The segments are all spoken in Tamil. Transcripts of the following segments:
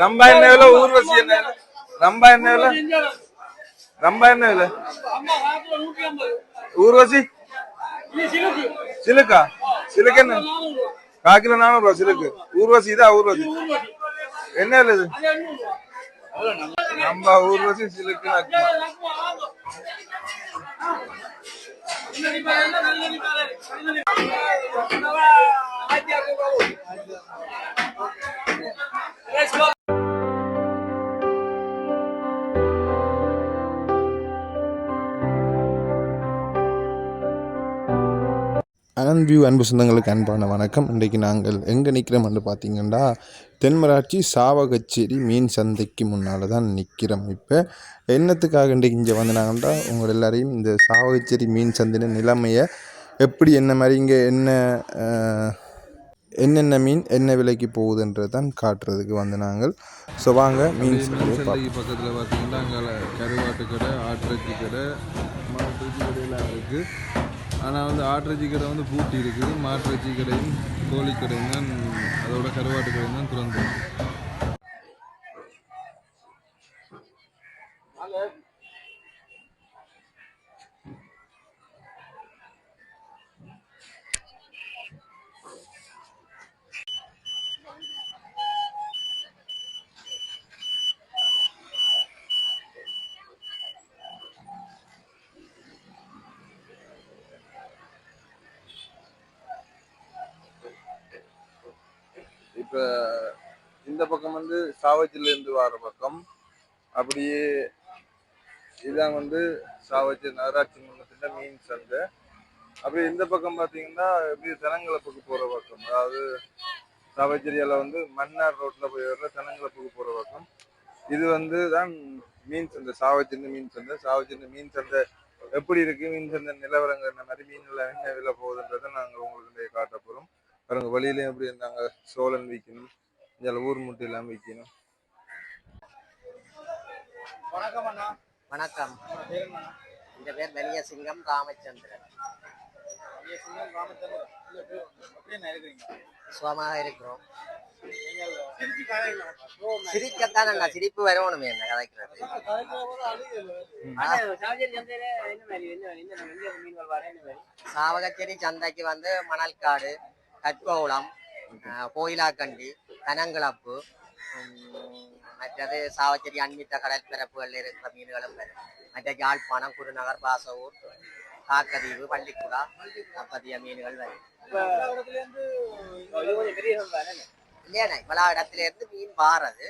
ரம்பா என்ன விலை? ஊர்வசி என்ன விலை? ரம்பா என்ன விலை? ரம்பா என்ன விலை? ஊர்வசி சிலுக்கா? சிலுக்கு என்ன? 1/4 கிலோ 400 சிலுக்கு. ஊர்வசி இதா? ஊர்வசி என்ன விலை இது? ரம்பா ஊர்வசி சிலுக்கு அன்பியூ அன்பு சொந்தங்களுக்கு அன்பான வணக்கம். இன்றைக்கு நாங்கள் எங்கே நிற்கிறோம்னு பார்த்தீங்கன்னா தென்மராட்சி சாவகச்சேரி மீன் சந்தைக்கு முன்னால் தான் நிற்கிறோம். இப்போ என்னத்துக்காக இன்றைக்கு இங்கே வந்தாங்கன்னா உங்கள் எல்லாரையும் இந்த சாவகச்சேரி மீன் சந்தையின் நிலைமையை எப்படி என்ன மாதிரி இங்கே என்னென்ன மீன் என்ன விலைக்கு போகுதுன்றது தான் காட்டுறதுக்கு வந்து நாங்கள். ஸோ வாங்க மீன் சந்தைக்கு பக்கத்தில் பார்த்தீங்கன்னா அங்கே கருவாட்டு கடை, ஆட்டிறைச்சி கடை, மாட்டிறைச்சி கடையெல்லாம் இருக்குது. ஆனால் வந்து ஆட்டிறைச்சி கடை வந்து பூட்டி இருக்குது. மாட்டிறைச்சி கடையும் கோழி கடையும் தான், அதோட கருவாட்டு கடையும் தான் திறந்து. இப்போ இந்த பக்கம் வந்து சாவச்சிலேருந்து வர பக்கம் அப்படியே இதான் வந்து சாவச்சி நகராட்சி மன்றத்தின் மீன் சந்தை. அப்படி இந்த பக்கம் பார்த்தீங்கன்னா எப்படி தெனங்கலப்புக்கு போகிற பக்கம், அதாவது சாவச்சேரியால் வந்து மன்னார் ரோட்டில் போய் வர்ற தெனங்கலப்புக்கு போகிற பக்கம். இது வந்து தான் மீன் சந்தை, சாவச்சேரி மீன் சந்தை. சாவச்சேரி மீன் சந்தை எப்படி இருக்குது, மீன் சந்தை நிலவரங்கள் என்ன மாதிரி, மீன்ல என்ன விலை போகுதுன்றதை நாங்கள் உங்களுக்கு காட்ட போகிறோம். பாருங்க, வழியிலையும் எப்படி இருந்தாங்க சோழன் விற்கணும், இதில் ஊர் முட்டை இல்லாமல் விற்கணும். வணக்கம் அண்ணா. வணக்கம். இந்த பேர் வெளிய சிங்கம் ராமச்சந்திரன். சுகமாக இருக்கிறோம். சிரிக்கத்தான் அண்ணா, சிரிப்பு வரணும் என்ன கதைக்கிறது. சாவகச்சேரி சந்தைக்கு வந்து மணல்காடு, கட்கோளம், கோயிலாக்கண்டி, கனங்கலப்பு, மற்றது சாவச்சேரி அண்மித்த கடற்பரப்புகளில் இருக்கிற மீன்களும் வரும். மற்ற யாழ்ப்பாணம், குருநகர், பாசவூர், காக்கதீவு, பள்ளிக்குடா அப்பதிய மீன்கள் வரும். இல்லையா இவ்வளோ இடத்துல இருந்து மீன் வாரது.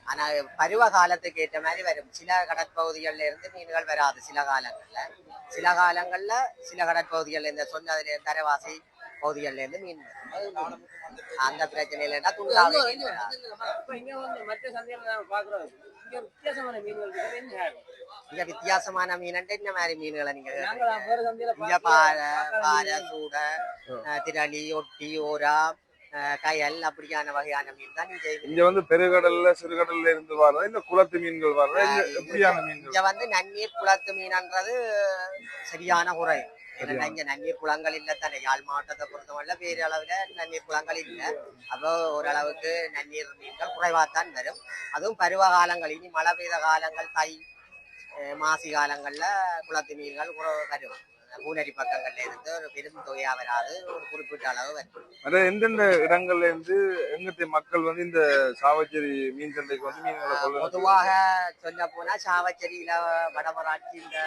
ஆனால் பருவ காலத்துக்கு ஏற்ற மாதிரி வரும். சில கடற்பகுதிகளில் இருந்து மீன்கள் வராது. சில காலங்களில் சில கடற்பகுதிகளில் இந்த சொன்னதுல தரவாசி பகுதிகளில் இருந்து மீன் வரும். அந்த பிரச்சனை இல்லைன்னா துண்டாக இங்க வித்தியாசமான மீன் என்ன மாதிரி மீன்களை நீங்க இங்க பாறை, சூடை, திரளி, ஒட்டி, ஓரா, கயல் அப்படியான வகையான மீன் தான் இங்க வந்து பெருகடல்ல சிறுகடல்ல இருந்து வர்றது, இந்த குளத்து மீன்கள் வர்றது. இங்க வந்து நன்னீர் குளத்து மீன்ன்றது சரியான குறை. ஏன்னா இங்க நன்னீர் குளங்கள் இல்லை தானே. யாழ் மாவட்டத்தை பொறுத்தவரை வேறு அளவுல நன்னீர் குளங்கள் இல்லை. அப்போ ஓரளவுக்கு நன்னீர் மீன்கள் குறைவாத்தான் வரும். அதுவும் பருவ காலங்கள், இனி மழை பெய்த காலங்கள், தை மாசி காலங்கள்ல குளத்து மீன்கள் வரும். பூனரி பக்கங்கள்ல இருந்து ஒரு பெரும் தொகையா வராது, ஒரு குறிப்பிட்ட அளவு வரும். எந்தெந்த இடங்கள்ல இருந்து எங்க மக்கள் வந்து இந்த சாவச்சேரி மீன் சந்தைக்கு வந்து மீன்களை பொதுவாக சொல்ல போனா சாவச்சேரியில வடமராட்சி இந்த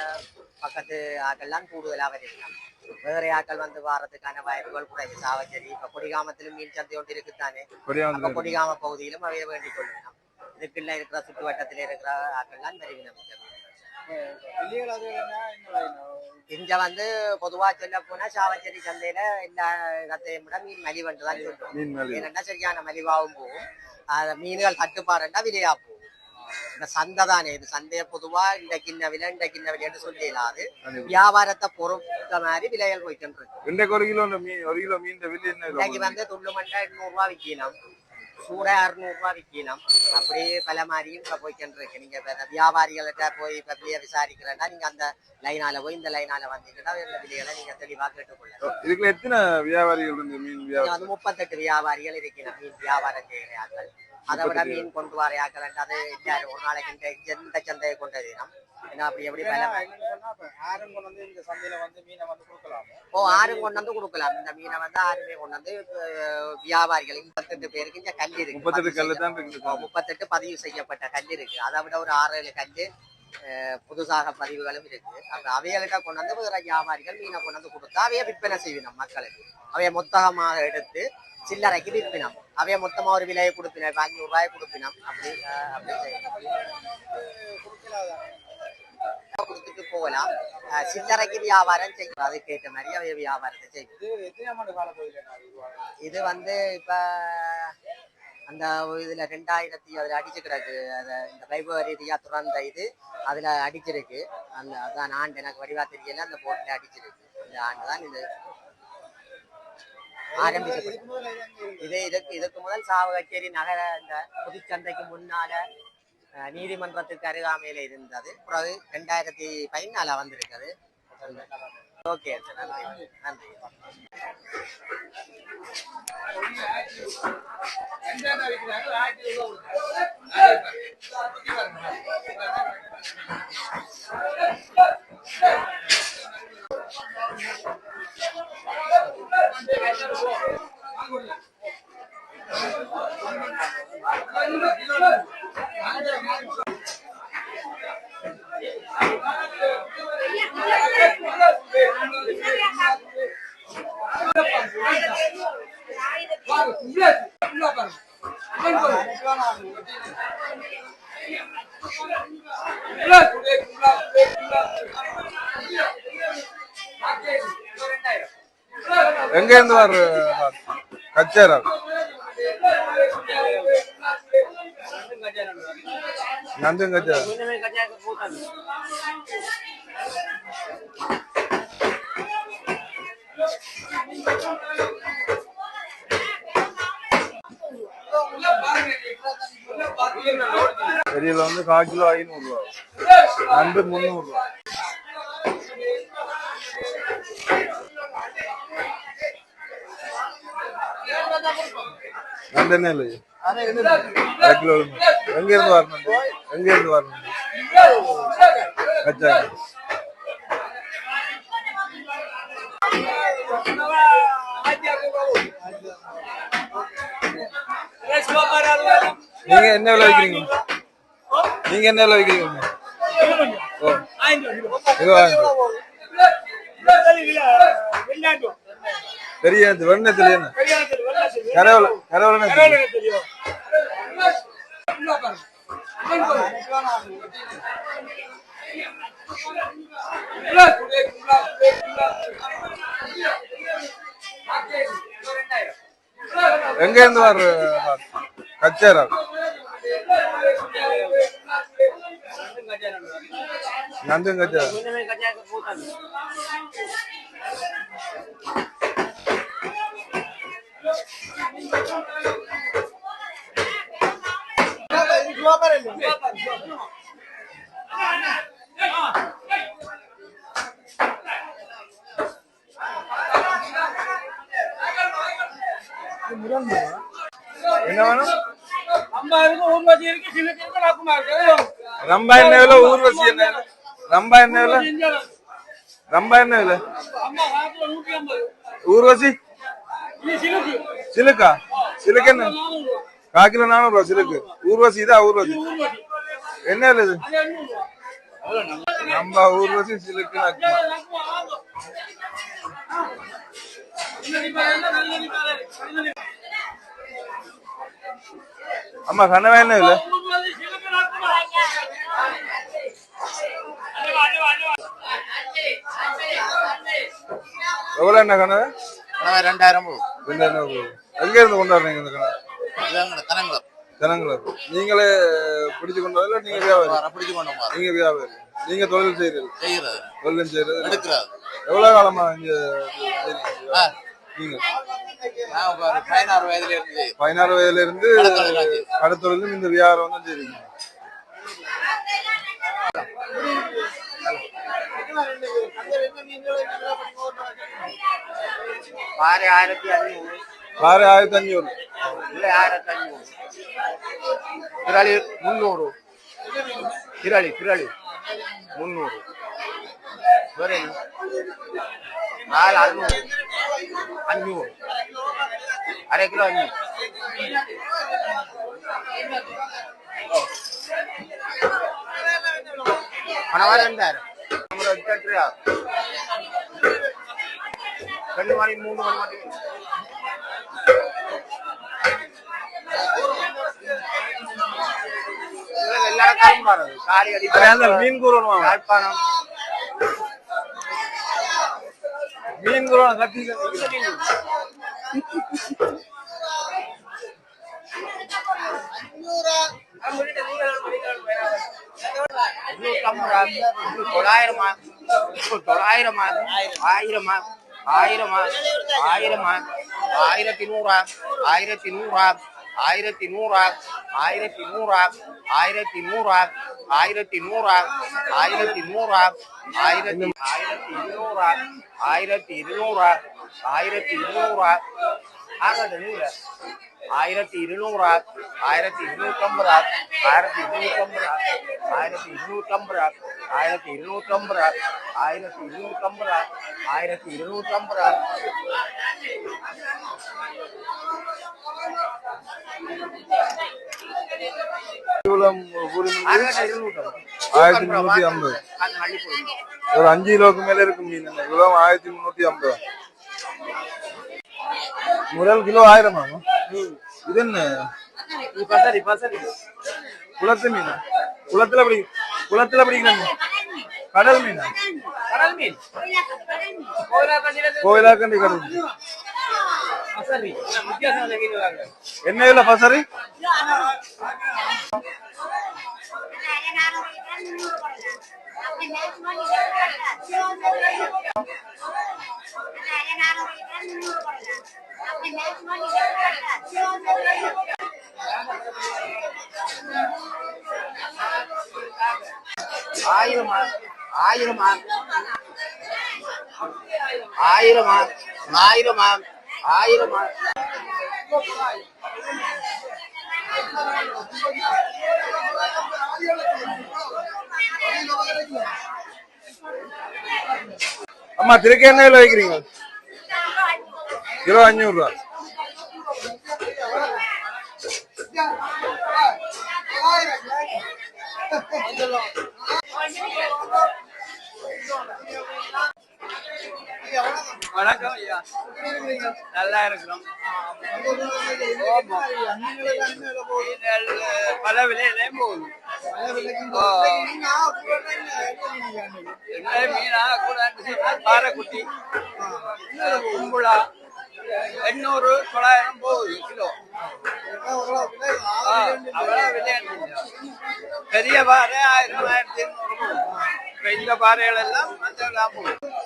பக்கத்து ஆக்கள்லாம் கூடுதலா வருகிறாங்க. வேற ஆக்கள் வந்து வாரத்துக்கான வாய்ப்புகள் குறைவு. சாவச்சேரி இப்ப கொடிகாமத்திலும் மீன் சந்தை ஒன்று இருக்குத்தானே. கொடிகாம பகுதியிலும் அவைய வேண்டிக் கொள்ளலாம். இதுக்குள்ள இருக்கிற சுற்று வட்டத்தில் இருக்கிற ஆக்கள்லாம் வருகின்றன. இங்க வந்து பொதுவா சொல்ல போனா சாவச்சேரி சந்தையில எல்லா இடத்தையும் விட மீன் மலிவன்று தான் சொல்லுவோம். ஏன்னா சரியான மலிவாகவும் போகும். மீன்கள் தட்டுப்பாடுண்டா விலையா போகும். இந்த சந்தை தானே, இது சந்தைய பொதுவா இந்த கிண்ண விலைன்னு சொல்லிடலாது. வியாபாரத்தை பொறுத்த மாதிரி விலைகள் போயிட்டு இருக்கு. ஒரு கிலோ மீன் இன்னைக்கு வந்து துள்ளுமண்டை 800 ரூபாய் விற்கணும். சூட 600 ரூபாய் விற்கணும். அப்படியே பல மாதிரியும் இப்ப போய்க்கிட்டு இருக்கு. நீங்க இப்ப வியாபாரிகள்கிட்ட போய் இப்ப விசாரிக்கிறேன்னா நீங்க அந்த லைனால போய் இந்த லைனால வந்தீங்கன்னா வேற விலைகளை நீங்க தெளிவா கேட்டுக்கொள்ளலாம். இதுக்குள்ள எத்தனை வியாபாரிகள் இருந்து மீன் வியாபாரம்? வந்து 38 வியாபாரிகள் இருக்கணும் மீன் வியாபாரம் செய்கிறார்கள். அதை விட மீன் கொண்டு வரையாக்கள் அது ஒரு நாளைக்கு எந்த சந்தையை கொண்டு வரணும். ஏன்னா அப்படி எப்படி ஆறும் கொண்டு வந்து இந்த சந்தையில வந்து மீனை வந்து கொடுக்கலாம். ஆறும் கொண்டு வந்து கொடுக்கலாம். இந்த மீனை வந்து ஆறுமே கொண்டு வந்து வியாபாரிகள் 38 பேருக்கு இந்த கல் இருக்கு. 38 கல்லு தான் இருக்கு. 38 பதிவு செய்யப்பட்ட கல் இருக்கு. அதை விட ஒரு 6-7 கல்லு புதுசாக பதிவுகளும் இருக்கு. அப்ப அவைகள்கிட்ட கொண்டு வந்து வேற வியாபாரிகள் மீனை கொண்டு வந்து கொடுத்தா அவைய விற்பனை செய்யணும் மக்களுக்கு. அவைய மொத்தமாக எடுத்து சில்லறைக்கு விற்பினம். அவைய மொத்தமா ஒரு விலையை கொடுப்பினோம். 500 ரூபாய் கொடுப்பினோம். அப்படி கொடுத்துட்டு போகலாம். சில்லறைக்கு வியாபாரம் செய்யும். அதுக்கேற்ற மாதிரி அவைய வியாபாரத்தை செய்யும். இது வந்து இப்ப அந்த இதுல 2000 அதுல அடிச்சு கிடக்கு. இந்த பைபர் ரீதியா துறந்த இது அதுல அடிச்சிருக்கு. அந்த அதான் ஆண்டு எனக்கு வடிவா தெரியல. அந்த போட்டில அடிச்சிருக்கு. இந்த ஆண்டு தான் இது ஆரம்பிக்கப்பட்டது. இதுக்கு முதல் சாவகச்சேரி நகர இந்த புதுச்சந்தைக்கு முன்னால நீதிமன்றத்துக்கு அருகாமையில இருந்தது. பிறகு 2014 வந்திருக்குது. ஓகே, நன்றி நன்றி. எங்க இருந்து வர்ற கச்சேரா? நந்தன் கச்சேரா. பெரியல வந்து 1/4 கிலோ 500 ரூபாய், நண்டு 300 ரூபாய். நண்டு என்ன இல்லை? 1/2 கிலோ. எங்க இருந்து வரணும்? எங்க இருந்து வரணும்? கச்சா நீங்க என்ன விலை வைக்கிறீங்க? நீங்க என்ன விலை வைக்கிறீங்க? பெரிய வெண்ணத்துல என்ன கரவல கரவல எங்க இருந்து வர்ற கச்சேரா? நந்தன் கச்சேரா. என்ன வேணும்? ரம்பா என்ன விலை? ஊர்வசி என்ன விலை? ரம்பா என்ன விலை? ரம்பா என்ன விலை? ஊர்வசி சிலுக்கா? சிலுக்கு என்ன? 1/4 கிலோ 400 ரூபாய் சிலுக்கு. ஊர்வசி இதா? ஊர்வசி என்ன விலை இது? ரம்பா ஊர்வசி சிலுக்கு. அம்மா கனவா என்ன விலை? எவ்வளவு என்ன கனவு? 2000 போகும். 2000 போகும். எங்க இருந்து கொண்டு வரீங்க இந்த கனவு? தெனங்குளம். நீங்களே பிடிச்சு கொண்டு வரல? நீங்க வியாபாரி? பிடிச்சு கொண்டு வரோம். நீங்க வியாபாரி. நீங்க தொழில் செய்யறது? செய்யறது. தொழில் செய்யறது. எடுக்கிறது. எவ்வளவு காலமா இங்க நீங்க நான் 16 வயதுல இருந்து 16 வயதுல இருந்து கடத்தொழிலாளி. கடத்தொழிலும் இந்த வியாபாரம் தான் செய்றீங்க. பாறை 1500 பாறை 1500 இல்லை 1500 திரளி 300 திரளி 300 வேற என்ன? 600 500 அரை கிலோ 500 பணம் 2000 2 மணி 3 மணி மட்டும் எல்லா இடத்தாலும் பாருங்க காலி அந்த மீன் கூறணுமா யாழ்ப்பாணம் மீன் கூறணும் கட்டி தொள்ளாயிரமா 900 ஆயிரமா 1000 1000 1100 1100 1100 1100 1100 1100 1200 1200 ஆகாது 1200 1250 1250 1250 1250 1250 1250 1350 ஒரு 5 கிலோக்கு மேல இருக்கும் மீன் கிலோ 1350 முதல் கிலோ 1000 ஆகும். இது என்ன குளத்து மீன் குளத்துல பிடிக்கிற மீன் கடல் மீன் கோயிலாக்கண்டி கடல் மீன் என்ன இல்ல பசரி ஆயிரமா 1000 அம்மா திருக்க என்ன விலை வைக்கிறீங்க கிலோ 500 ரூபா வணக்கம் ஐயா நல்லா இருக்கிறோம் பல விலையிலையும் போகுது மீனா கூட பாறைக்குட்டி கும்புளா 800 900 போகுது கிலோ அவ்வளோ விலை பெரிய பாறை 1000 1200 போகுது. இந்த பாறைகள் எல்லாம் அந்த போகுது